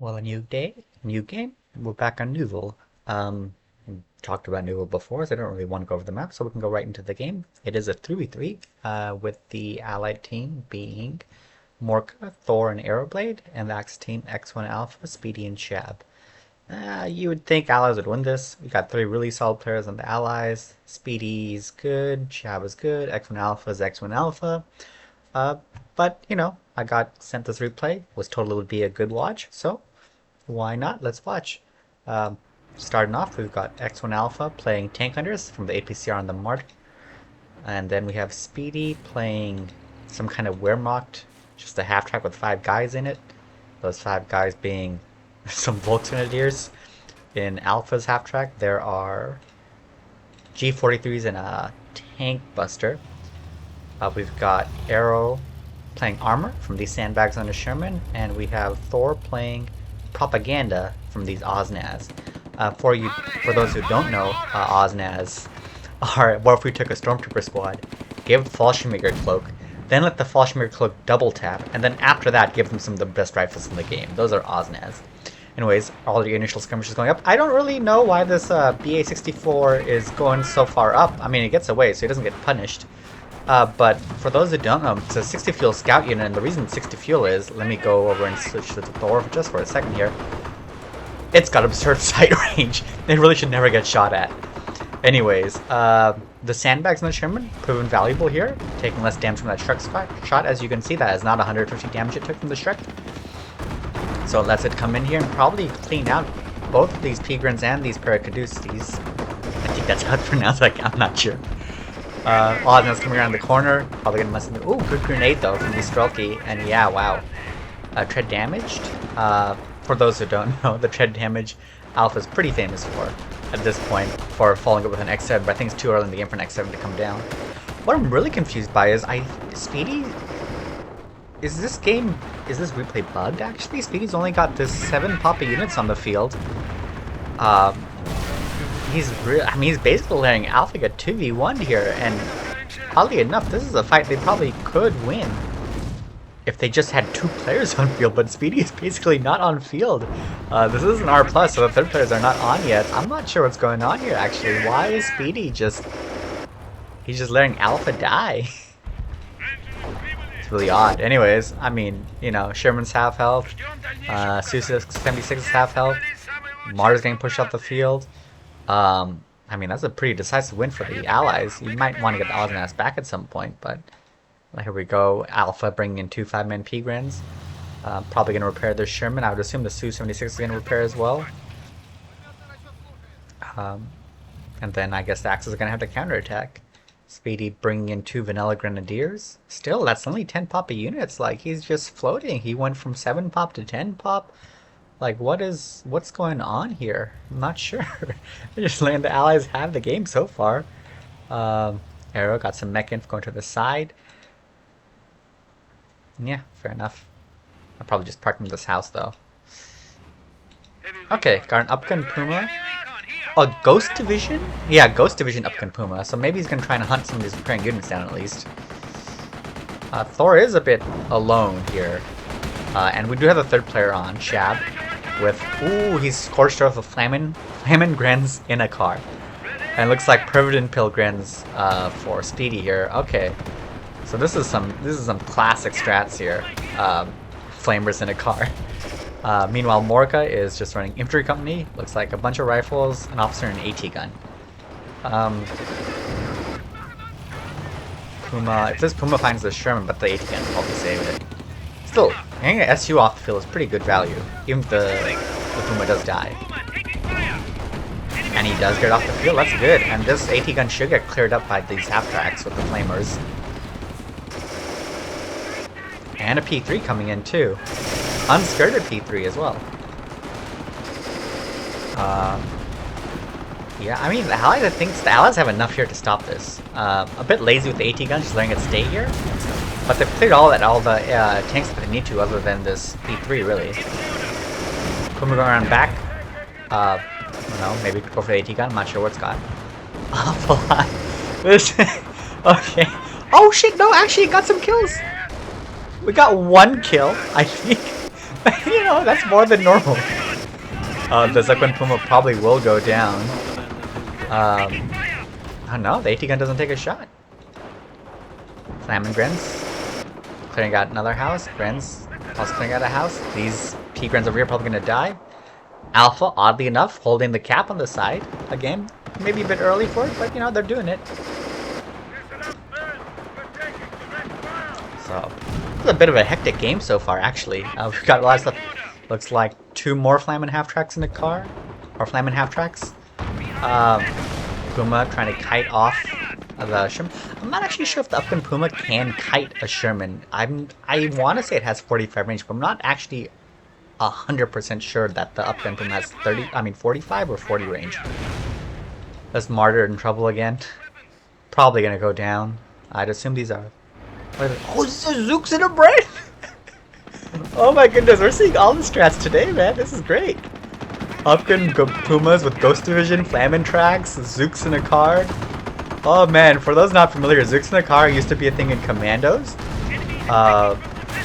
Well, a new day, new game. We're back on Neuville. We talked about Neuville before, so I don't really want to go over the map, so we can go right into the game. It is a 3v3, with the allied team being Morka, Thor, and Arrowblade, and the Axis team X1 Alpha, Speedy, and Shab. You would think allies would win this. We got three really solid players on the allies. Speedy's good, Shab is good, X1 Alpha is X1 Alpha. But, I got sent this replay, was told it would be a good watch, so why not? Let's watch. Um, Starting off, we've got X1 Alpha playing Tank Hunters from the APCR on the Mart. And then we have Speedy playing some kind of Wehrmacht, just a half track with 5 guys in it. Those 5 guys being some Volksgrenadiers. In Alpha's half track, there are G43s and a Tank Buster. We've got Arrow playing Armor from these Sandbags on a Sherman, and we have Thor playing Propaganda from these Oznaz. For those who don't know, Oznaz are, what if we took a Stormtrooper squad, give the Fallschirmjäger cloak, then let the Fallschirmjäger cloak double tap, and then after that give them some of the best rifles in the game. Those are Oznaz. Anyways, all the initial skirmishes going up. I don't really know why this BA-64 is going so far up. I mean, it gets away, so he doesn't get punished. But for those who don't know, it's a 60 fuel scout unit, and the reason 60 fuel is, let me go over and switch to Thor just for a second here. It's got absurd sight range. It really should never get shot at. Anyways, the sandbags on the Sherman proven valuable here, taking less damage from that Shrek shot. As you can see, that is not 150 damage it took from the Shrek. So it lets it come in here and probably clean out both of these Pigrins and these Paracaducees. I think that's how it's pronounced, I'm not sure. Oznaz coming around the corner, probably gonna mess with me. Ooh, good grenade though from the Strelky, and yeah, wow. Tread damaged. For those who don't know, the tread damage Alpha's pretty famous for at this point, for following up with an X7, but I think it's too early in the game for an X7 to come down. What I'm really confused by is, Speedy, is this replay bugged actually? Speedy's only got this 7 Papa units on the field. He's basically letting Alpha get 2v1 here, and oddly enough, this is a fight they probably could win if they just had 2 players on field, but Speedy is basically not on field. This is an R+, so the 3rd players are not on yet. I'm not sure what's going on here, actually. Why is Speedy he's just letting Alpha die? It's really odd. Anyways, I mean, Sherman's half health, Su-76 is half health, Mars getting pushed off the field. I mean, that's a pretty decisive win for the Allies. You might want to get the Oznaz back at some point, but here we go. Alpha bringing in 2 5-man Pigrins. Probably going to repair their Sherman. I would assume the Su-76 is going to repair as well. And then I guess the Axis are going to have to counterattack. Speedy bringing in 2 Vanilla Grenadiers. Still, that's only 10 Papa units. Like, he's just floating. He went from 7 pop to 10 pop. Like, what's going on here? I'm not sure. They're just letting the Allies have the game so far. Arrow got some mech inf going to the side. Yeah, fair enough. I'll probably just park in this house, though. Okay, got an Upgun Puma. Oh, Ghost Division? Yeah, Ghost Division Upgun Puma. So maybe he's going to try and hunt some of these repairing units down, at least. Thor is a bit alone here. And we do have a 3rd player on, Shab. With, ooh, he's scorched earth with Flamin' Grens in a car. And it looks like Prividan Pilgrims for Speedy here. Okay. So this is some classic strats here. Flamers in a car. Meanwhile, Morka is just running infantry company. Looks like a bunch of rifles, an officer, and an AT gun. Puma. If this Puma finds the Sherman, but the AT gun will probably save it. Still, getting an SU off the field is pretty good value, even if the Puma does die. And he does get off the field. That's good. And this AT gun should get cleared up by these half tracks with the flamers. And a P3 coming in too. Unskirted P3 as well. Yeah, I mean, the Allies, I think the Allies have enough here to stop this. A bit lazy with the AT gun, just letting it stay here. But they've cleared all the tanks that they need to, other than this P3, really. Puma going around back. I don't know, maybe go for the AT gun. I'm not sure what's got. Awful lot. Okay. Oh shit! No, actually, it got some kills. We got 1 kill, I think. no, that's more than normal. The Zuckman Puma probably will go down. Oh no, the AT gun doesn't take a shot. Slamming Grins. Clearing out another house. Grins also clearing out a house. These T-Grins over here are probably going to die. Alpha, oddly enough, holding the cap on the side. Again, maybe a bit early for it, but you know, they're doing it. So, it's a bit of a hectic game so far, actually. We've got a lot of stuff. Looks like 2 more Flamin' Half-Tracks in the car. Or Flamin' Half-Tracks. Puma trying to kite off the Sherman. I'm not actually sure if the Upgun Puma can kite a Sherman. I want to say it has 45 range, but I'm not actually 100% sure that the Upgun Puma has 45 or 40 range. That's Martyr in trouble again. Probably gonna go down. I'd assume these are. Oh, this is Zooks in a brain! Oh my goodness, we're seeing all the strats today, man. This is great. Upgun Pumas with Ghost Division, Flamin' Tracks, Zooks in a car. Oh man, for those not familiar, Zooks in a car used to be a thing in Commandos.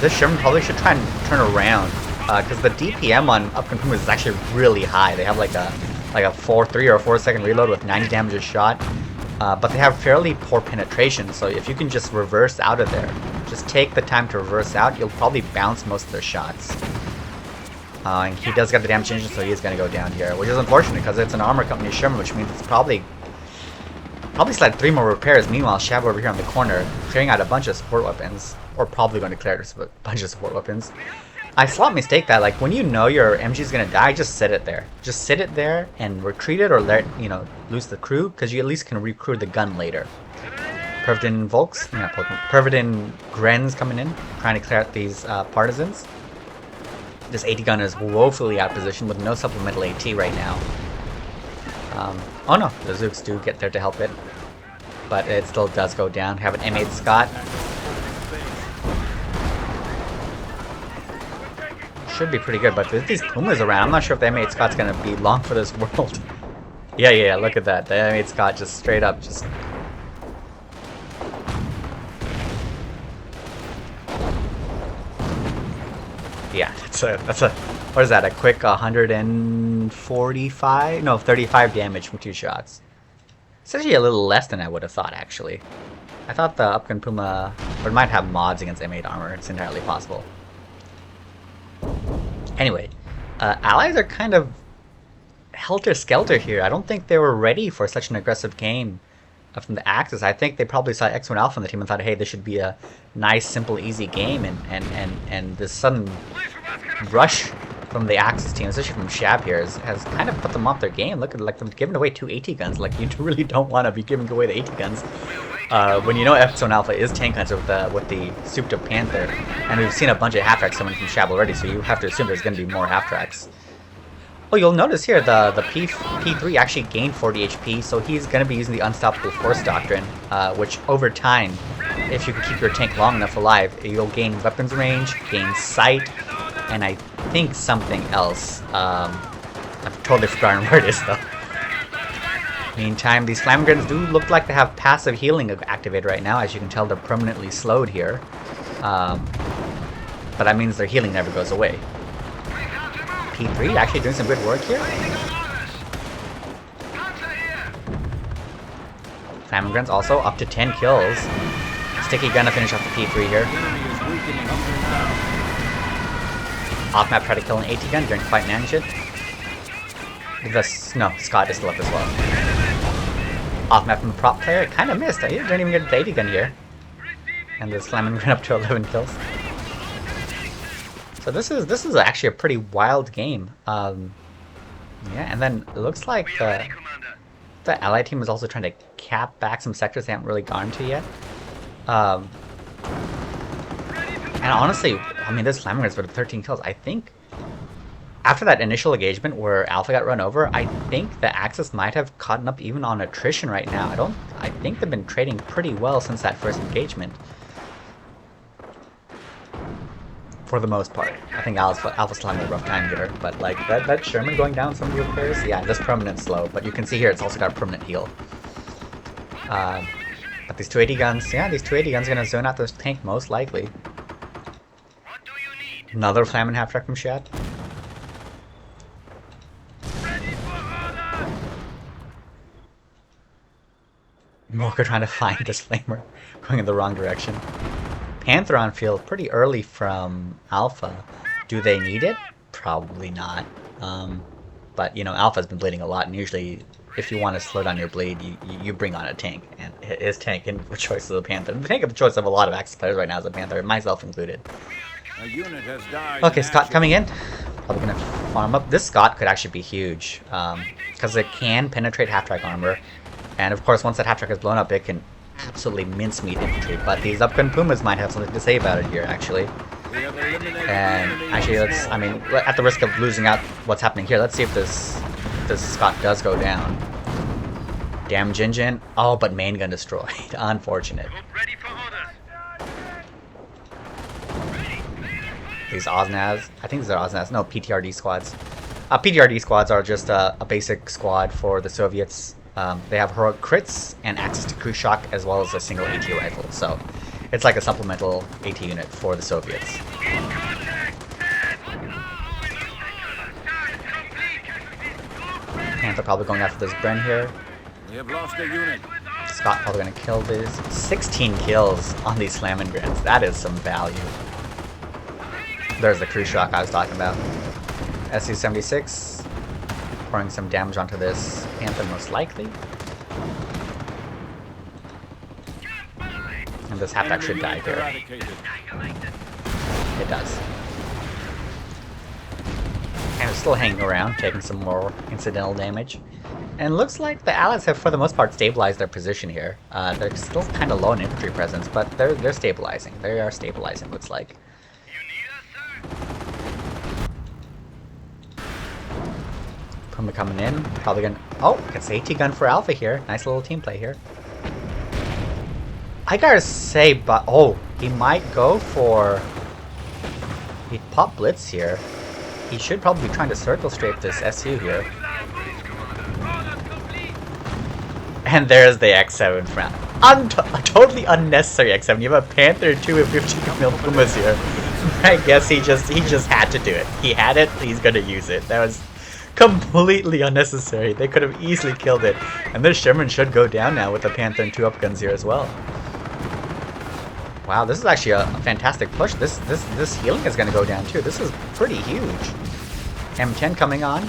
This Sherman probably should try and turn around, because the DPM on Upgun Pumas is actually really high. They have like a 3 or 4 second reload with 90 damage a shot, but they have fairly poor penetration. So if you can just reverse out of there, just take the time to reverse out, you'll probably bounce most of their shots. And he does get the damage engine, so he is going to go down here, which is unfortunate because it's an armor company Sherman, which means it's probably slide 3 more repairs. Meanwhile, Shab over here on the corner, clearing out a bunch of support weapons, or probably going to clear a bunch of support weapons. I slight mistake that, like, when you know your MG is going to die, just sit it there. Just sit it there and retreat it or let, you know, lose the crew, because you at least can recrew the gun later. Pervidin Volks, Pervidin Grens coming in, trying to clear out these partisans. This AT gun is woefully out of position with no supplemental AT right now. Oh no, the Zooks do get there to help it, but it still does go down. Have an M8 Scott. Should be pretty good, but with these Pumas around, I'm not sure if the M8 Scott's gonna be long for this world. Yeah, look at that. The M8 Scott just straight up just... Yeah, that's a what is that? A quick 145? No, 35 damage from 2 shots. It's actually a little less than I would have thought, actually. I thought the Upgun Puma or it might have mods against M8 armor. It's entirely possible. Anyway, allies are kind of helter-skelter here. I don't think they were ready for such an aggressive game from the Axis. I think they probably saw X1 Alpha on the team and thought, hey, this should be a nice, simple, easy game, and this sudden rush from the Axis team, especially from Shab here, has kind of put them off their game. Look at, like, them giving away 2 AT guns. Like, you really don't want to be giving away the AT guns when you know X1 Alpha is tank hunter with the souped up Panther, and we've seen a bunch of half-tracks coming from Shab already, so you have to assume there's going to be more half-tracks. Oh, you'll notice here the P3 actually gained 40 HP, so he's going to be using the Unstoppable Force Doctrine, which over time, if you can keep your tank long enough alive, you'll gain weapons range, gain sight, and I think something else. I've totally forgotten where it is though. Meantime, these Flamin' Guns do look like they have passive healing activated right now. As you can tell, they're permanently slowed here. But that means their healing never goes away. P3 actually doing some good work here. Flamin' Guns also up to 10 kills. Sticky gonna finish off the P3 here. Off map try to kill an AT gun, didn't quite manage it. No, Scott is still up as well. Off map from the prop player, it kind of missed. He didn't even get the AT gun here. And the Flamin' Gun up to 11 kills. So this is actually a pretty wild game. Yeah, and then it looks like the Allied team is also trying to cap back some sectors they haven't really gone to yet. And honestly, I mean, this Flamin' Guns with 13 kills, I think after that initial engagement where Alpha got run over, I think the Axis might have caught up even on attrition right now. I think they've been trading pretty well since that first engagement. For the most part. I think Alpha's still having a rough time here, but like that Sherman going down some of the repairs, yeah, this permanent slow, but you can see here it's also got a permanent heal. But these 280 guns, yeah, these 280 guns are gonna zone out this tank most likely. Another Flamin' half-track from Shad. Morka trying to find this flamer, going in the wrong direction. Panther on field pretty early from Alpha. Do they need it? Probably not. But, you know, Alpha's been bleeding a lot, and usually if you want to slow down your bleed, you bring on a tank. And his tank in the choice of the Panther. The tank of the choice of a lot of Axis players right now is the Panther, myself included. A unit has died. Okay, Scott coming in. Probably gonna farm up. This Scott could actually be huge, because it can penetrate half-track armor. And of course, once that half-track is blown up, it can absolutely mincemeat infantry. But these upgun Pumas might have something to say about it here, actually. And actually, let's, I mean, at the risk of losing out what's happening here, let's see if this Scott does go down. Damage engine. Oh, but main gun destroyed. Unfortunate. These Oznaz. I think these are Oznaz. No, PTRD squads. PTRD squads are just a basic squad for the Soviets. They have heroic crits and access to cruise shock as well as a single AT rifle. So it's like a supplemental AT unit for the Soviets. Panther probably going after this Bren here. We have lost a unit. Scott probably going to kill this. 16 kills on these Flammengrens. That is some value. There's the cruise shock I was talking about. SU-76 pouring some damage onto this Panther most likely. And this half-track should die here. It does. And it's still hanging around, taking some more incidental damage. And looks like the Allies have, for the most part, stabilized their position here. They're still kind of low in infantry presence, but they're stabilizing. They are stabilizing, looks like. Puma coming in, probably gonna... Oh, gets AT gun for Alpha here. Nice little team play here. I gotta say, but... Oh, he might go for... He'd pop Blitz here. He should probably be trying to circle strafe this SU here. And there's the X7 front. A totally unnecessary X7. You have a Panther 2 with 50 mil Pumas here. I guess he just had to do it. He had it, he's gonna use it. That was completely unnecessary. They could have easily killed it. And this Sherman should go down now with the Panther and 2 upguns here as well. Wow, this is actually a fantastic push. This healing is gonna go down too. This is pretty huge. M10 coming on.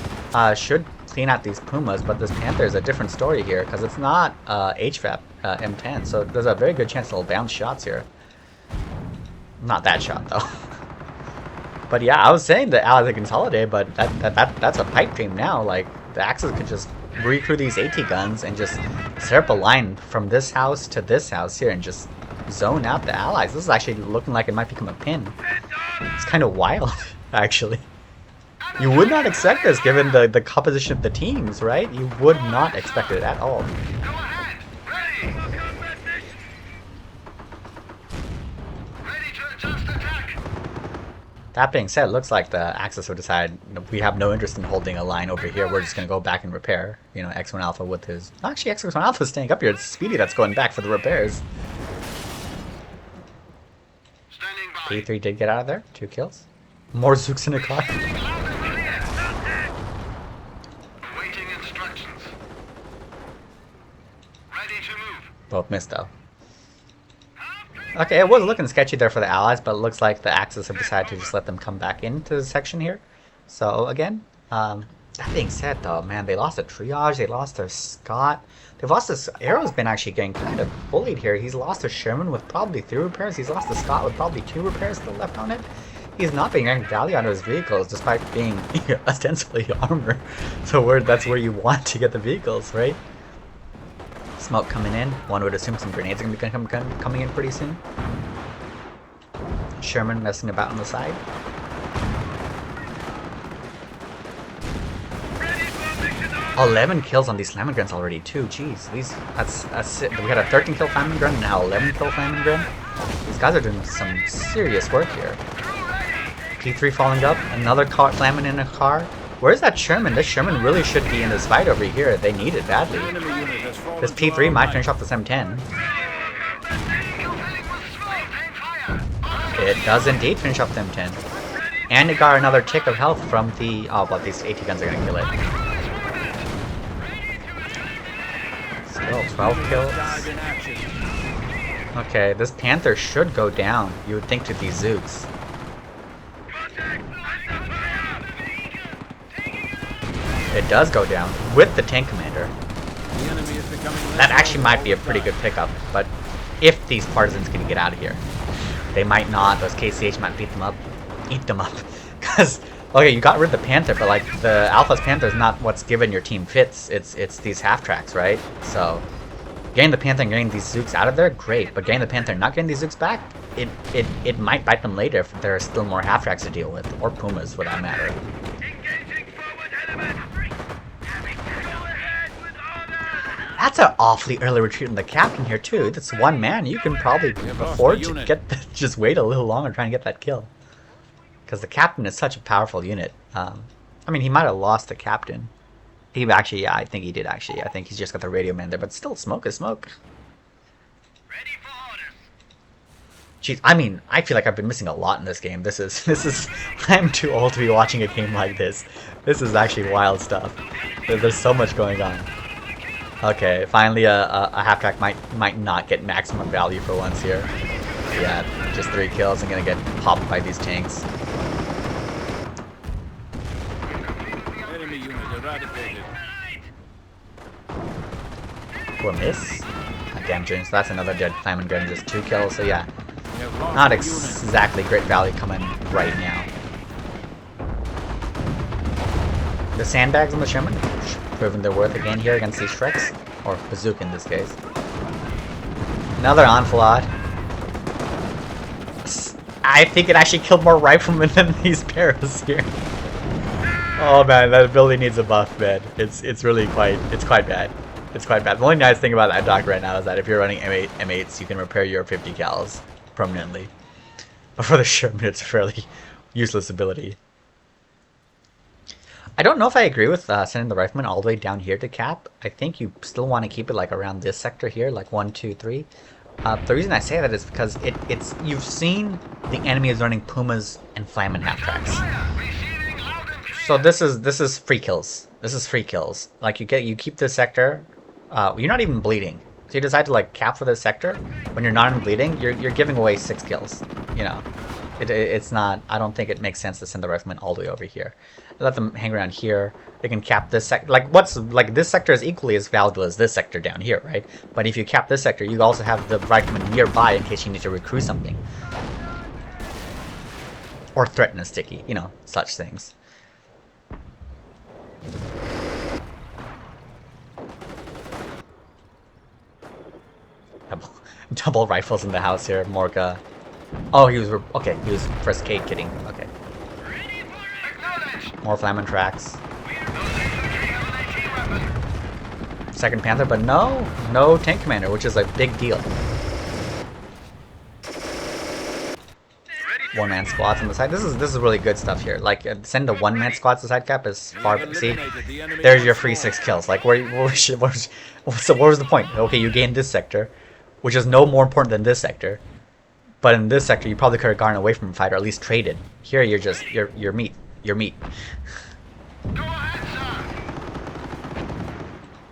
Should clean out these Pumas, but this Panther is a different story here because it's not HVAP M10, so there's a very good chance it'll bounce shots here. Not that shot though. But yeah, I was saying the Allies are consolidated, but that's a pipe dream now. Like the Axis could just recruit these AT guns and just set up a line from this house to this house here and just zone out the Allies. This is actually looking like it might become a pin. It's kind of wild, actually. You would not expect this given the composition of the teams, right? You would not expect it at all. That being said, it looks like the Axis will decide, you know, we have no interest in holding a line over here. We're just going to go back and repair. You know, X1 Alpha with his... Actually, X1 Alpha is staying up here. It's Speedy that's going back for the repairs. P3 did get out of there. 2 kills. More Zooks in a car. Both missed though. Okay, it was looking sketchy there for the Allies, but it looks like the Axis have decided to just let them come back into the section here. So again, that being said though, man, they lost a Triage, they lost their Scott. They've lost this... Arrow's been actually getting kind of bullied here. He's lost a Sherman with probably 3 repairs. He's lost a Scott with probably 2 repairs still left on it. He's not being ranked value out of his vehicles despite being ostensibly armor. So that's where you want to get the vehicles, right? Smoke coming in. One would assume some grenades are going to be coming in pretty soon. Sherman messing about on the side. Oh, 11 kills on these Flammengrens already too. Jeez, that's it. We had a 13 kill Flammengren and now 11 kill Flammengren. These guys are doing some serious work here. P3 falling up. Another car Flammen in a car. Where's that Sherman? This Sherman really should be in this fight over here. They need it badly. This P3 might finish off this M10. It does indeed finish off the M10. And it got another tick of health from the... Oh, but these AT guns are going to kill it. Still, 12 Unit kills. has died in action. Okay, this Panther should go down, you would think, to these Zooks. It does go down with the tank commander. The enemy is becoming less That actually vulnerable might be a all the pretty good time. pickup, but if these partisans can get out of here, they might not. Those KCH might beat them up, eat them up. Because, okay, you got rid of the Panther, but like the Alpha's Panther is not what's given your team fits. It's these half tracks, right? So getting the Panther and getting these Zooks out of there, great. But getting the Panther and not getting these Zooks back, it might bite them later if there are still more half tracks to deal with, or Pumas for that matter. That's an awfully early retreat on the captain here too. That's one man. You can probably afford to get the, just wait a little longer trying to get that kill. Because the captain is such a powerful unit. I mean, he might have lost the captain. He actually, yeah, I think he did actually. I think he's just got the radio man there, but still, smoke is smoke. Ready for orders. Jeez, I mean, I feel like I've been missing a lot in this game. This is. I'm too old to be watching a game like this. This is actually wild stuff. There's so much going on. Okay, finally a half track might not get maximum value for once here. Yeah, just 3 kills and gonna get popped by these tanks. Enemy unit eradicated. Poor miss. Damn, James, that's another dead Flamin' Gun, just 2 kills, so yeah. We have lost Not a unit. exactly great value coming right now. The sandbags on the Sherman, proving their worth again here against these Shreks, or Bazooka in this case. Another onslaught. I think it actually killed more riflemen than these Paras here. Oh man, that ability needs a buff, man. It's quite bad. It's quite bad. The only nice thing about that dock right now is that if you're running M8s, you can repair your 50 cals permanently. But for the Sherman, it's a fairly useless ability. I don't know if I agree with sending the rifleman all the way down here to cap. I think you still want to keep it like around this sector here, like 1, 2, 3. The reason I say that is because it's you've seen the enemy is running Pumas and Flamin' half tracks. So this is free kills. This is free kills. Like you keep this sector. You're not even bleeding. So you decide to like cap for this sector when you're not even bleeding. You're giving away 6 kills. You know, it's not. I don't think it makes sense to send the rifleman all the way over here. Let them hang around here. They can cap this sector. Like this sector is equally as valuable as this sector down here, right? But if you cap this sector, you also have the rifleman nearby in case you need to recruit something. Or threaten a sticky, you know, such things. Double rifles in the house here, Morga. Oh, he was okay. He was first Kate kidding. Okay. More Flamin' tracks. Second Panther, but no tank commander, which is a big deal. One-man squads on the side. This is really good stuff here. Like send a one-man squad to side cap is far. See, there's your free 6 kills. Like what was the point? Okay, you gained this sector, which is no more important than this sector. But in this sector, you probably could have gone away from a fight or at least traded. Here, you're just you're meat. You're meat.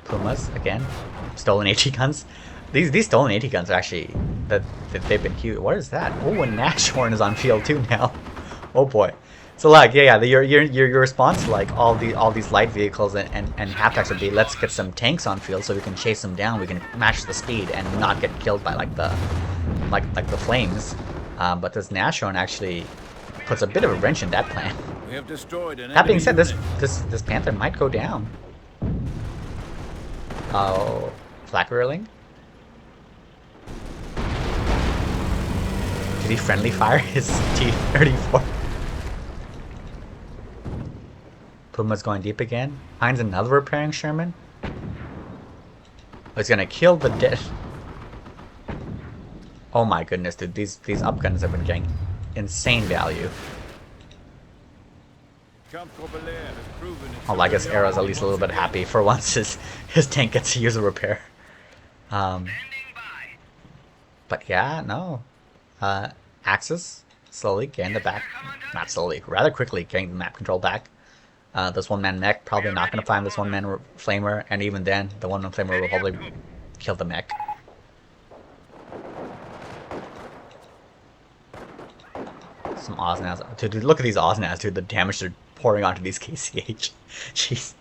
Pumas again. Stolen AT guns. These stolen AT guns are actually that they've been huge. What is that? Oh, and Nashorn is on field too now. Oh boy. So like yeah, your response to like all these light vehicles and half-tracks would be let's get some tanks on field so we can chase them down. We can match the speed and not get killed by like the flames. But this Nashorn actually puts a bit of a wrench in that plan. We have destroyed an That being enemy said, unit. this Panther might go down. Oh, flak reeling. Did he friendly fire his T-34? Puma's going deep again. Finds another repairing Sherman. Oh, he's gonna kill the dead. Oh my goodness, dude! These upguns have been getting insane value. Oh, I guess Arrow's at least a little bit happy for once his tank gets to use a repair. But yeah, no. Axis slowly getting the back, not slowly, rather quickly getting the map control back. This one-man mech probably not going to find this one-man flamer, and even then, the one-man flamer will probably kill the mech. Some Oznaz. Dude, look at these Oznaz, dude. The damage they're pouring onto these KCH. Jeez.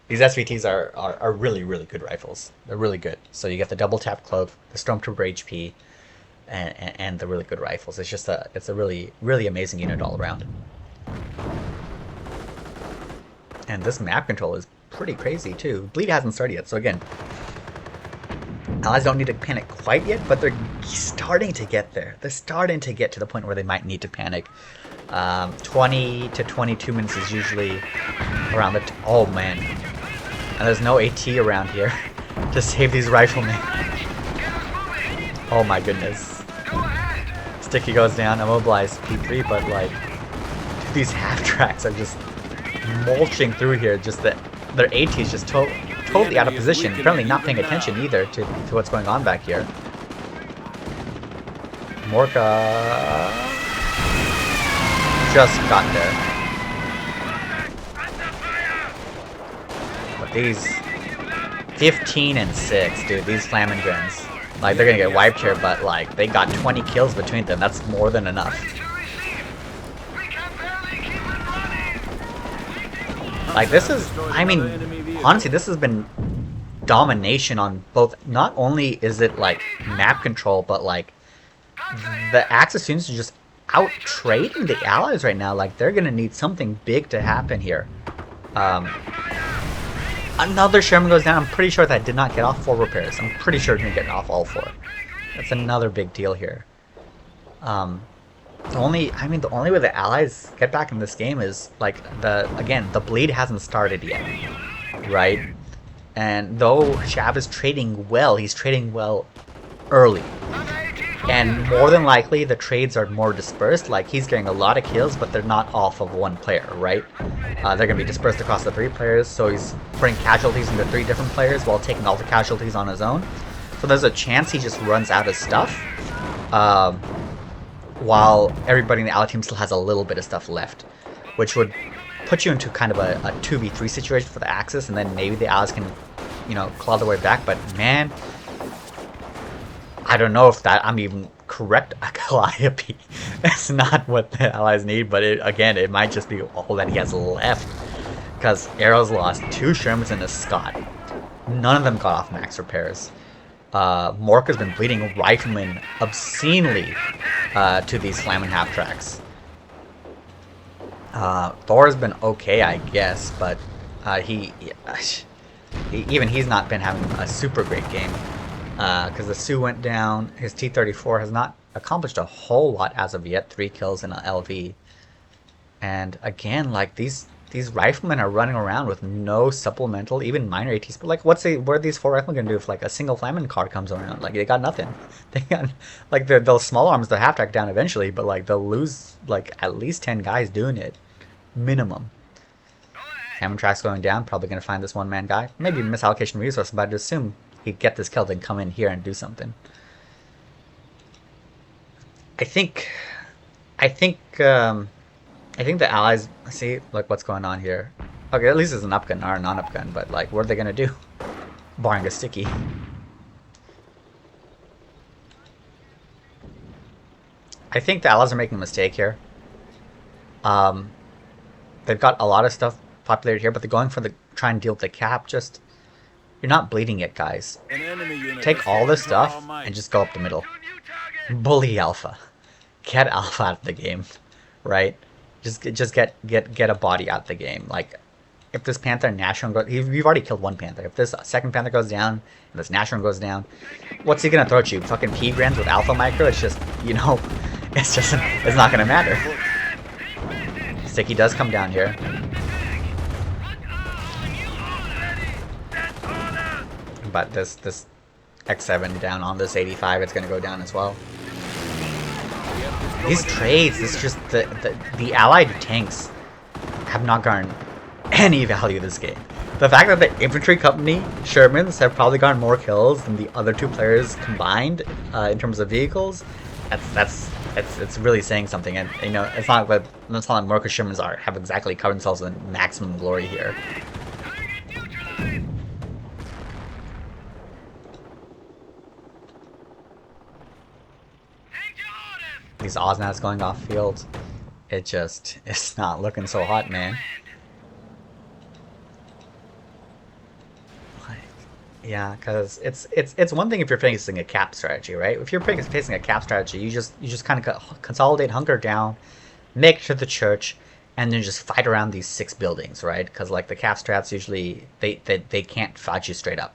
These SVTs are really, really good rifles. They're really good. So you get the double tap cloak, the Stormtrooper HP, and the really good rifles. It's just it's a really, really amazing unit all around. And this map control is pretty crazy too. Bleed hasn't started yet, so again, Allies don't need to panic quite yet, but they're starting to get there. They're starting to get to the point where they might need to panic. 20 to 22 minutes is usually around the... oh man. And there's no AT around here to save these riflemen. Oh my goodness. Sticky goes down, immobilized P3, but like... these half tracks are just mulching through here. Just that their AT is just totally out of position. Apparently not paying attention either to what's going on back here. Morka just got there. But these 15 and 6, dude, these Flammengrens, like they're gonna get wiped here, but like they got 20 kills between them. That's more than enough. Like this is, I mean, honestly, this has been domination on both. Not only is it like map control, but like the Axis students are just out trading the Allies right now. Like they're gonna need something big to happen here. Another Sherman goes down. I'm pretty sure that did not get off 4 repairs. I'm pretty sure it didn't get off all 4. That's another big deal here. The only way the Allies get back in this game is like the bleed hasn't started yet, right? And though Shab is trading well, he's trading well early, and more than likely the trades are more dispersed. Like he's getting a lot of kills, but they're not off of 1 player, right? They're gonna be dispersed across the 3 players, so he's putting casualties into 3 different players while taking all the casualties on his own. So there's a chance he just runs out of stuff. While everybody in the ally team still has a little bit of stuff left, which would put you into kind of a 2v3 situation for the Axis, and then maybe the Allies can, you know, claw their way back. But man, I don't know if that I'm even correct. Calliope, that's not what the Allies need. But again, it might just be all that he has left, because Arrow's lost 2 Shermans and a Scott. None of them got off max repairs. Morka's been bleeding riflemen obscenely to these Flammen half tracks. Thor's been okay, I guess, but even he's not been having a super great game, because the Sioux went down. His T-34 has not accomplished a whole lot as of yet. 3 kills in an LV, and again, like these riflemen are running around with no supplemental, even minor ATs. But like, what are these 4 riflemen gonna do if like a single Flammen car comes around? Like they got nothing. They got like they'll small arms the half track down eventually, but like they'll lose like at least 10 guys doing it, minimum. Hammond track's going down. Probably gonna find this 1-man guy. Maybe misallocation resource, but I'd assume he'd get this killed and come in here and do something. I think the Allies see like what's going on here. Okay, at least it's an up gun or a non-up gun, but like, what are they gonna do? Barring a sticky. I think the Allies are making a mistake here. They've got a lot of stuff populated here, but they're going for the try and deal with the cap. Just you're not bleeding yet, guys. Take all this stuff and just go up the middle. Bully Alpha. Get Alpha out of the game, right? Just get a body out of the game. Like, if this Panther Nashorn goes, you've already killed 1 Panther. If this second Panther goes down and this Nashorn goes down, what's he gonna throw at you? Fucking P-Grens with Alpha Micro? It's just, you know, it's not gonna matter. Sticky does come down here. But this X7 down on this 85, it's gonna go down as well. These trades, it's just the allied tanks have not gotten any value this game. The fact that the infantry company Shermans have probably gotten more kills than the other 2 players combined in terms of vehicles, it's really saying something. And you know, it's not like Morka Shermans have exactly covered themselves in maximum glory here. these Osnats going off field. It's not looking so hot, man. Like, yeah, because it's one thing if you're facing a cap strategy, right? If you're facing a cap strategy, you just kind of consolidate, hunker down, make it to the church, and then just fight around these 6 buildings, right? Because like the cap strats usually they can't fight you straight up,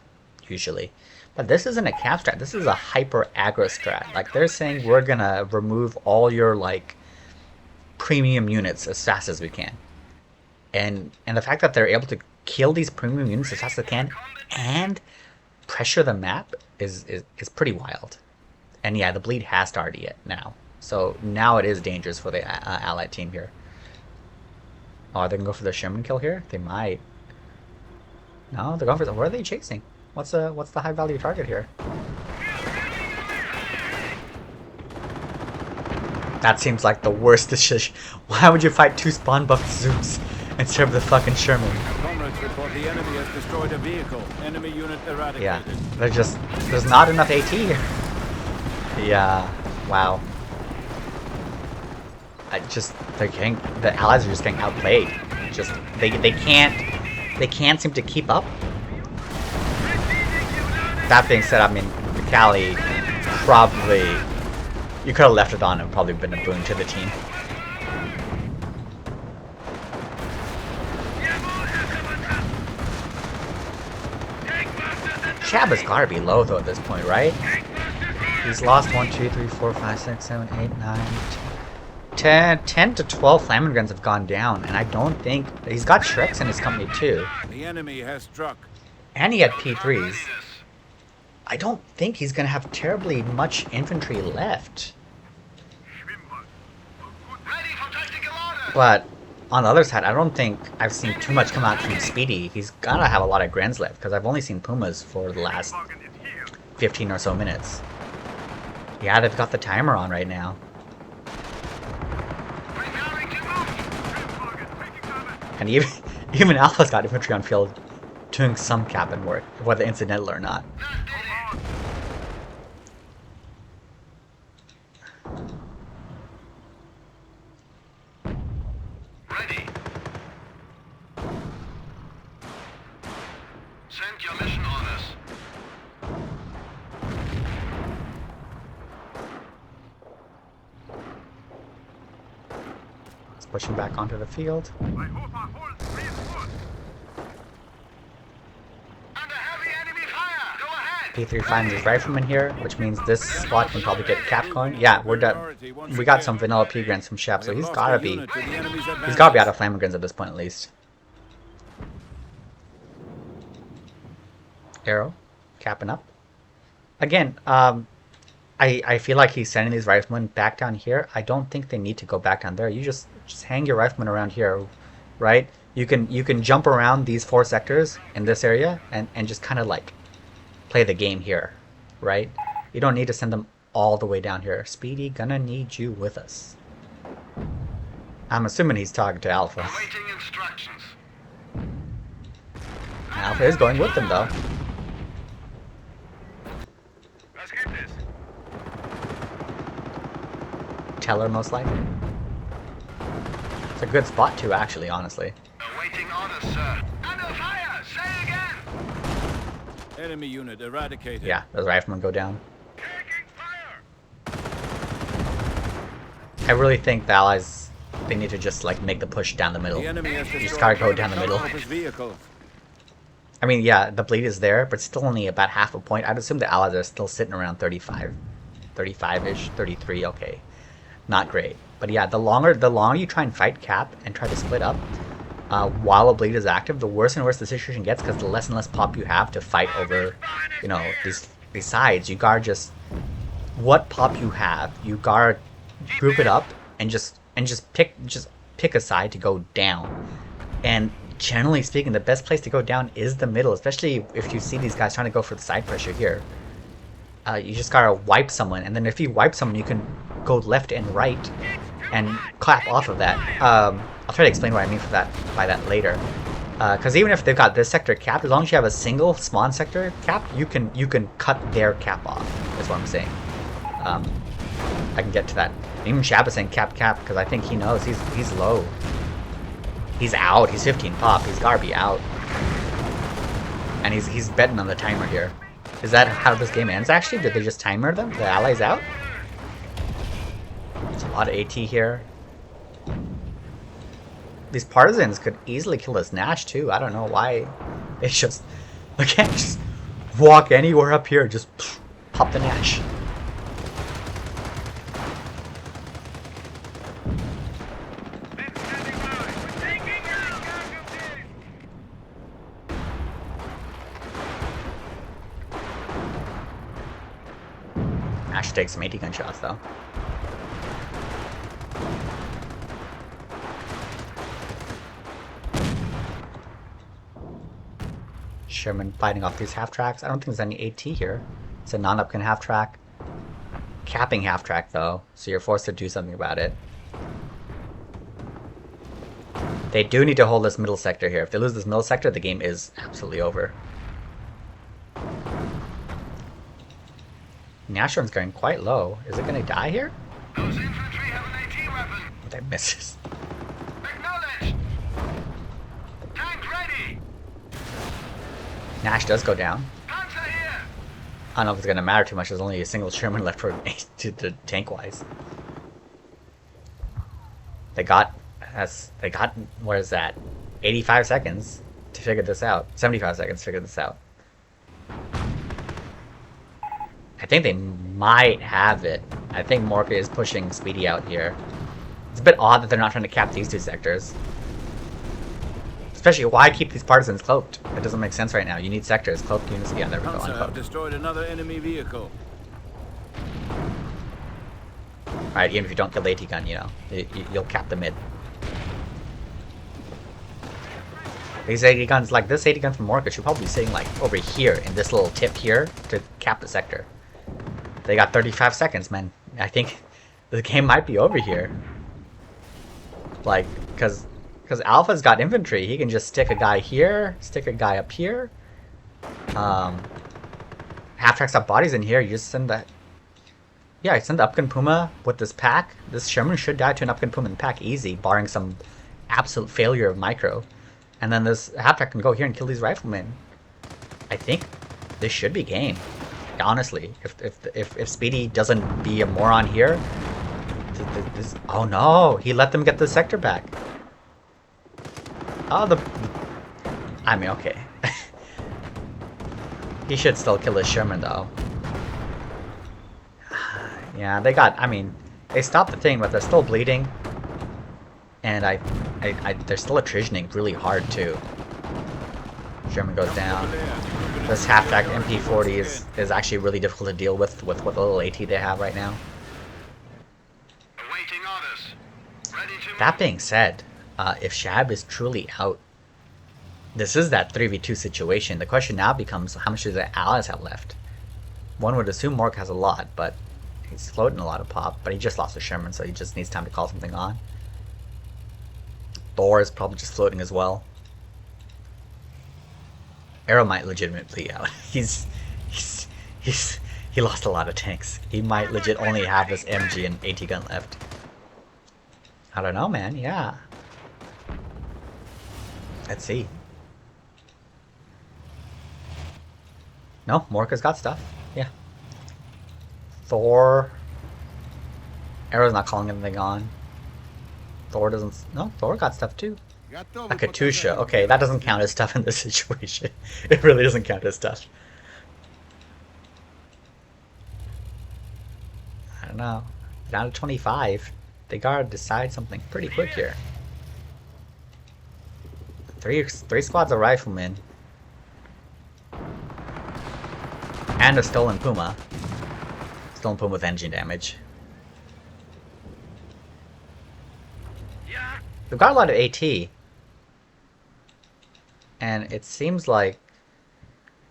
usually. But this isn't a cap strat. This is a hyper aggro strat. Like they're saying we're gonna remove all your like premium units as fast as we can, and the fact that they're able to kill these premium units as fast as they can and pressure the map is pretty wild. And yeah, the bleed has started yet now, so now it is dangerous for the allied team here. Oh, they can go for the Sherman kill here? They might. No, they're going for the... What are they chasing? What's the high value target here? That seems like the worst decision. Why would you fight 2 spawn buffed Zooks instead of the fucking Sherman? Comrades report the enemy has destroyed a vehicle. Enemy unit eradicated. Yeah, there's not enough AT here. Yeah, wow. The allies are just getting outplayed. Just they can't seem to keep up. That being said, I mean the Cali probably, you could have left it on and probably been a boon to the team. Chab has gotta be low though at this point, right? He's lost 1, 2, 3, 4, 5, 6, 7, 8, 9, 10 to 12 flaming guns have gone down, and I don't think he's got Shreks in his company too. The enemy has struck. And he had P3s. I don't think he's gonna have terribly much infantry left. But on the other side, I don't think I've seen too much come out from Speedy. He's gotta have a lot of Grens left, because I've only seen Pumas for the last 15 or so minutes. Yeah, they've got the timer on right now. And even Alpha's got infantry on field doing some cabin work, whether incidental or not. Ready. Send your mission orders. It's pushing back onto the field. P3 finds his rifleman here, which means this squad can probably get cap going. Yeah, we're done. We got some vanilla P grants from Shep, so he's gotta be out of flaming guns at this point at least. Arrow, capping up. Again, I feel like he's sending these riflemen back down here. I don't think they need to go back down there. You just hang your riflemen around here, right? You can jump around these 4 sectors in this area and just kind of like play the game here, right? You don't need to send them all the way down here. Speedy, gonna need you with us. I'm assuming he's talking to Alpha. Awaiting instructions. Alpha is going with them though. Let's get this. Teller most likely. It's a good spot too, actually, honestly. Awaiting orders, sir. Under fire! Say again! Enemy unit eradicated. Yeah, those riflemen go down. Taking fire! I really think the allies, they need to just like make the push down the middle. The enemy has You just destroyed gotta go down the middle. of his vehicle. I mean, yeah, the bleed is there, but still only about half a point. I'd assume the allies are still sitting around 35-ish, 33, okay. Not great. But yeah, the longer you try and fight cap and try to split up, while a bleed is active, the worse and worse the situation gets, because the less and less pop you have to fight over, you know, these sides. You gotta just, what pop you have, you gotta group it up and just pick a side to go down. And generally speaking, the best place to go down is the middle, especially if you see these guys trying to go for the side pressure here. You just gotta wipe someone, and then if you wipe someone, you can go left and right and clap off of that. I'll try to explain what I mean by that later. Because even if they've got this sector capped, as long as you have a single spawn sector capped, you can cut their cap off. Is what I'm saying. I can get to that. Even Shab is saying cap cap because I think he knows he's low. He's out. He's 15 pop. He's gotta be out. And he's betting on the timer here. Is that how this game ends actually? Did they just timer them? The allies out? There's a lot of AT here. These partisans could easily kill this Nash too. I don't know why. It's just, I can't just walk anywhere up here. Just pop the Nash. Nash takes some 80 gun shots though. Sherman fighting off these half tracks. I don't think there's any AT here. It's a non-upkin half track. Capping half track though, so you're forced to do something about it. They do need to hold this middle sector here. If they lose this middle sector, the game is absolutely over. Nashorn's going quite low. Is it going to die here? Those infantry have an AT weapon. That misses. Acknowledged. Tank ready. Nash does go down. Panzer here. I don't know if it's going to matter too much. There's only a single Sherman left for to tank-wise. They got, what is that? 85 seconds to figure this out. 75 seconds to figure this out. I think they might have it. I think Morka is pushing Speedy out here. It's a bit odd that they're not trying to cap these two sectors. Especially, why keep these partisans cloaked? It doesn't make sense right now. You need sectors. Cloaked units again. There we go. Panzer have Uncloaked. destroyed another enemy vehicle. Alright, even if you don't kill the AT gun, you know, you'll cap the mid. These 80 guns, like this 80 gun from Morka should probably be sitting like over here in this little tip here to cap the sector. They got 35 seconds, man. I think the game might be over here. Like, because Alpha's got infantry. He can just stick a guy here, stick a guy up here. Half-tracks up bodies in here. You just send that. Yeah, I send the Upkin Puma with this pack. This Sherman should die to an Upkin Puma in the pack easy, barring some absolute failure of micro. And then this half-track can go here and kill these riflemen. I think this should be game. Honestly, if Speedy doesn't be a moron here, this, oh no, he let them get the sector back. Oh, I mean, okay. He should still kill his Sherman though. Yeah, they got, I mean, they stopped the thing, but they're still bleeding. And they're still attritioning really hard too. Sherman goes down. This half-track MP40 is actually really difficult to deal with what little AT they have right now. Awaiting orders. Ready to That being said, if Shab is truly out, this is that 3v2 situation. The question now becomes, how much do the allies have left? One would assume Mork has a lot, but he's floating a lot of pop. But he just lost a Sherman, so he just needs time to call something on. Thor is probably just floating as well. Arrow might legitimately out. He lost a lot of tanks. He might legit only have this MG and AT gun left. I don't know, man. Yeah. Let's see. No, Morka's got stuff. Yeah. Thor. Arrow's not calling anything on. Thor doesn't. No, Thor got stuff too. A Katusha. Okay, that doesn't count as stuff in this situation. It really doesn't count as stuff. I don't know. Down to 25. They gotta decide something pretty quick here. Three squads of riflemen. And a stolen Puma. Stolen Puma with engine damage. We've got a lot of AT. And it seems like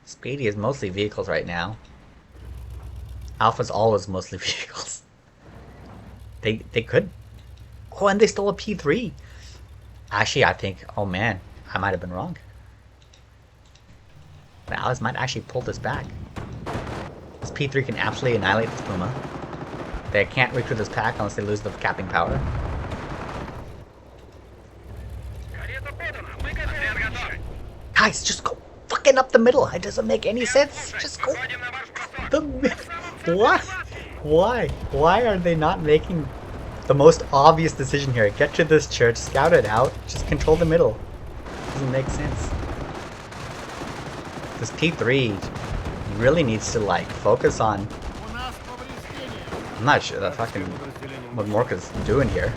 Speedy is mostly vehicles right now. Alpha's always mostly vehicles. They could. Oh, and they stole a P3. Actually, I think, oh man, I might have been wrong. The Allies might actually pull this back. This P3 can absolutely annihilate this Puma. They can't recruit this pack unless they lose the capping power. Guys, just go fucking up the middle. It doesn't make any sense. Just go the middle. What? Why? Why are they not making the most obvious decision here? Get to this church, scout it out, just control the middle. Doesn't make sense. This P3 really needs to like focus on. I'm not sure that fucking what Morka's doing here.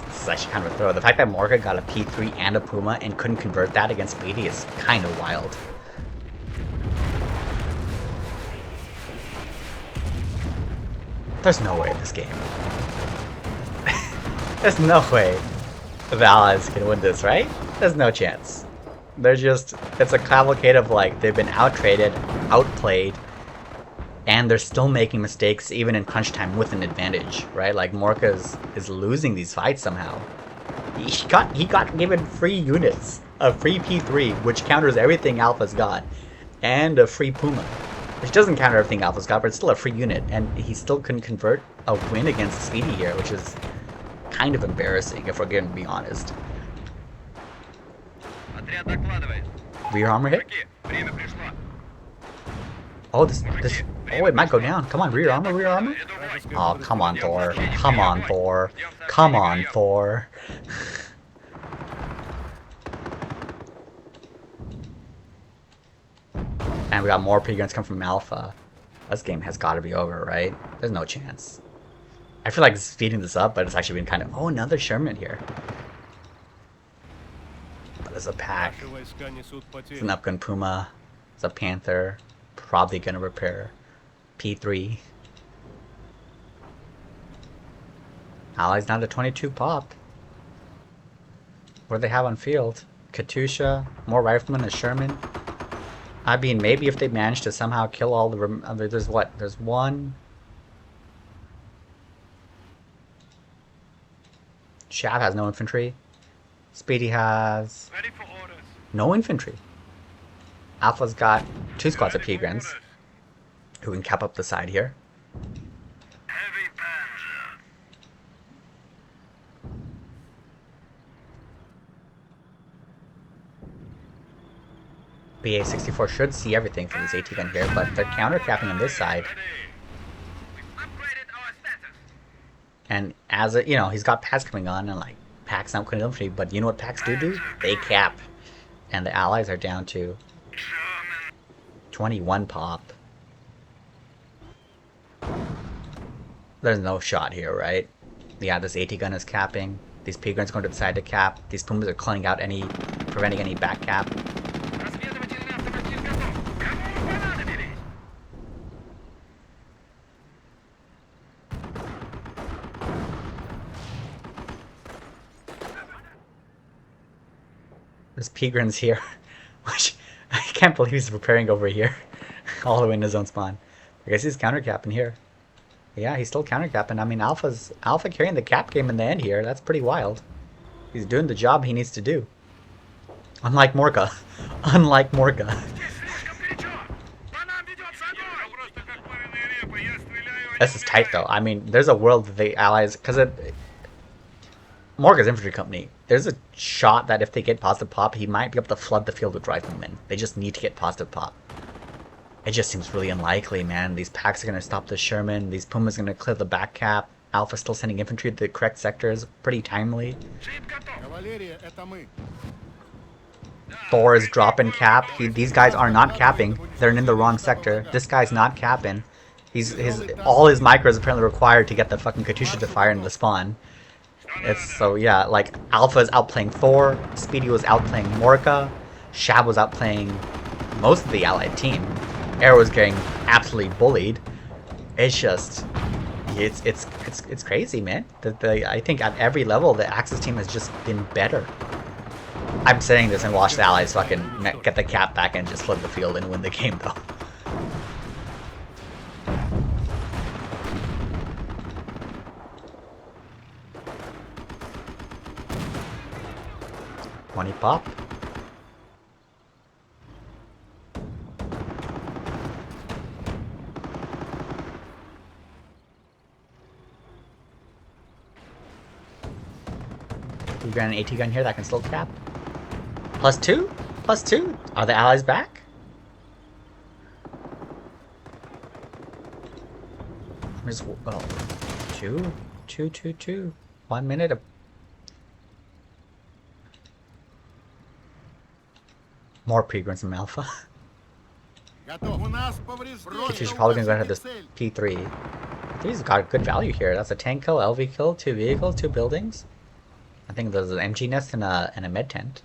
This is actually kind of a throw. The fact that Morka got a P3 and a Puma and couldn't convert that against Speedy is kind of wild. There's no way this game. There's no way the Allies can win this, right? There's no chance. They're just, it's a cavalcade of like, they've been out-traded, outplayed, and they're still making mistakes even in crunch time with an advantage, right? Like Morka is losing these fights somehow. He got given free units, a free P3, which counters everything Alpha's got, and a free Puma, which doesn't counter everything Alpha's got, but it's still a free unit, and he still couldn't convert a win against Speedy here, which is kind of embarrassing if we're going to be honest. Rear armor hit? Oh, oh, it might go down. Come on, rear armor, rear armor. Oh, come on, Thor. Come on, Thor. Come on, Thor. And we got more P-guns come from Alpha. This game has got to be over, right? There's no chance. I feel like speeding this up, but it's actually been kind of... Oh, another Sherman here. But there's a pack. It's an Upgun Puma. It's a Panther. Probably gonna repair P3. Allies down to 22 pop. What do they have on field? Katusha, more riflemen, a Sherman. I mean, maybe if they manage to somehow kill all the there's what? There's one. Shav has no infantry. Speedy has no infantry. Alpha's got 2 squads of P-Grens who can cap up the side here. BA-64 should see everything from this AT gun here, but they're counter capping on this side. And as a, you know, he's got packs coming on and like packs not putting infantry, but you know what packs do? They cap. And the Allies are down to 21 pop. There's no shot here, right? Yeah, this AT gun is capping. These P guns going to the side to cap. These Pumas are cleaning out any, preventing any back cap. There's P-Grins here, which I can't believe he's preparing over here, all the way in his own spawn. I guess he's counter-capping here. Yeah, he's still counter-capping. I mean, Alpha carrying the cap game in the end here. That's pretty wild. He's doing the job he needs to do. Unlike Morka. Unlike Morka. This is tight, though. I mean, there's a world that the Allies... Because Morka's infantry company, there's a shot that if they get positive pop, he might be able to flood the field with riflemen. They just need to get positive pop. It just seems really unlikely, man. These packs are going to stop the Sherman. These Pumas are going to clear the back cap. Alpha's still sending infantry to the correct sectors. Pretty timely. Thor is dropping cap. These guys are not capping. They're in the wrong sector. This guy's not capping. All his micros apparently required to get the fucking Katusha to fire into the spawn. So yeah, like Alpha's outplaying Thor, Speedy was outplaying Morka, Shab was outplaying most of the allied team. Arrow was getting absolutely bullied. It's just, it's crazy, man. I think at every level the Axis team has just been better. I'm saying this and watch the allies fucking get the cap back and just flip the field and win the game though. Money pop. We got an AT gun here that can still cap. +2? +2? Are the allies back? There's, oh, two. 1 minute of... More pre-grunts from Alpha. She's probably gonna go into this P3. P3's got good value here. That's a tank kill, LV kill, 2 vehicles, 2 buildings. I think there's an MG nest and a med tent.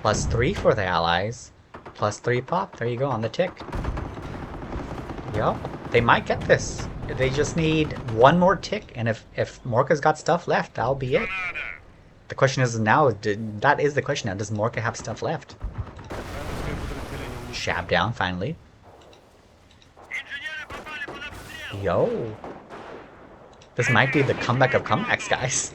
+3 for the allies. +3 pop. There you go on the tick. Yup. They might get this. They just need one more tick, and if Morka's got stuff left, that'll be it. The question is now, that is the question now, does Morka have stuff left? Shab down, finally. Yo. This might be the comeback of comebacks, guys.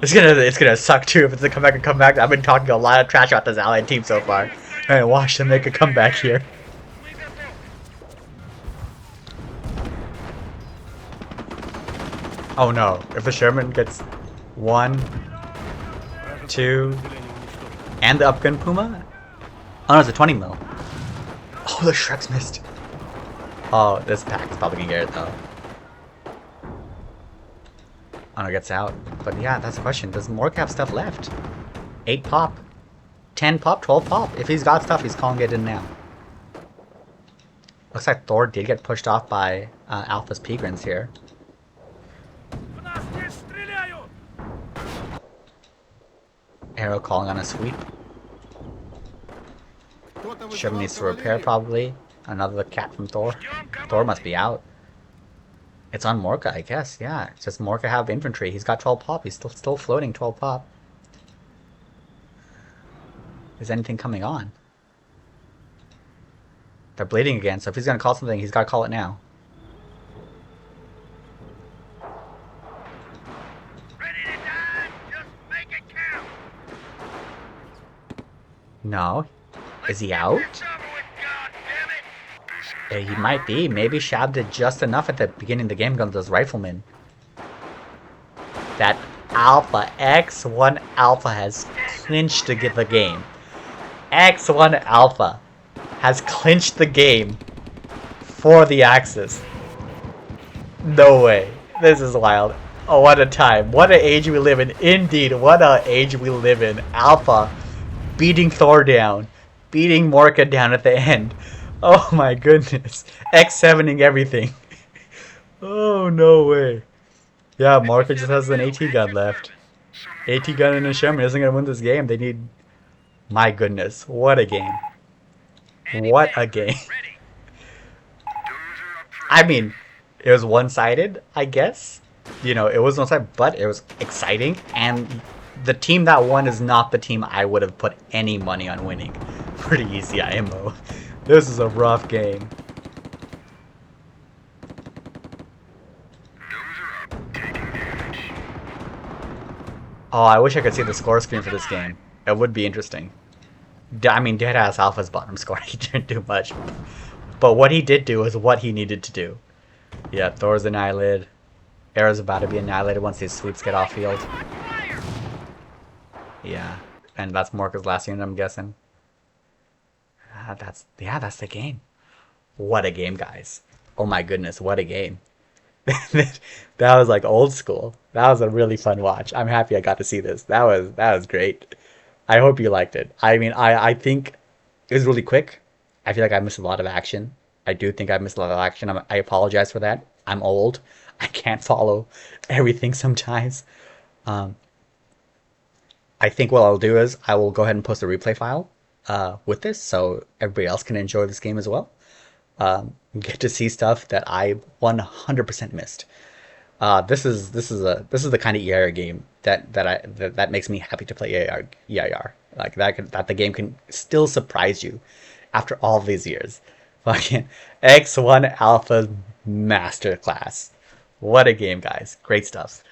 It's gonna suck too if it's a comeback of comeback. I've been talking a lot of trash about this allied team so far. And watch them make a comeback here. Oh no, if the Sherman gets 1, 2, and the upgun Puma? Oh no, it's a 20 mil. Oh, the Shreks missed. Oh, this pack is probably gonna get it though. Oh no, it gets out. But yeah, that's the question. Does Mork have stuff left? 8 pop. 10 pop, 12 pop. If he's got stuff, he's calling it in now. Looks like Thor did get pushed off by Alpha's Pegrins here. Arrow calling on a sweep. Sherman needs to repair probably. Another cat from Thor. Thor must be out. It's on Morka, I guess. Yeah, it's just Morka have infantry. He's got 12 pop. He's still floating 12 pop. Is anything coming on? They're bleeding again, so if he's gonna call something, he's gotta call it now. Ready to die? Just make it count. No. Is he out? It's over with, goddammit. He might be. Maybe Shab did just enough at the beginning of the game against those riflemen. That Alpha, X1 Alpha has clinched to get the game. X1 Alpha has clinched the game for the Axis. No way. This is wild. Oh, what a time. What an age we live in. Indeed, what an age we live in. Alpha beating Thor down. Beating Morka down at the end. Oh my goodness. X7ing everything. Oh, no way. Yeah, Morka just has an AT gun left. AT gun and a Sherman isn't going to win this game. They need... My goodness. What a game. What a game. I mean, it was one-sided, I guess. You know, it was one-sided, but it was exciting. And the team that won is not the team I would have put any money on winning. Pretty easy IMO. This is a rough game. Oh, I wish I could see the score screen for this game. It would be interesting. I mean, Deadass Alpha's bottom score, he didn't do much. But what he did do is what he needed to do. Yeah, Thor's annihilated. Arrow's about to be annihilated once these sweeps get off field. Yeah, and that's Morka's last unit, I'm guessing. That's the game. What a game, guys. Oh my goodness, what a game. That was like old school. That was a really fun watch. I'm happy I got to see this. That was great. I hope you liked it. I mean, I think it was really quick. I feel like I missed a lot of action. I do think I missed a lot of action. I apologize for that. I'm old. I can't follow everything sometimes. I think what I'll do is I will go ahead and post a replay file with this, so everybody else can enjoy this game as well. Get to see stuff that I 100% missed. This is the kind of EIR game that makes me happy to play EIR. Like that the game can still surprise you after all these years. Fucking X1 Alpha Masterclass. What a game, guys. Great stuff.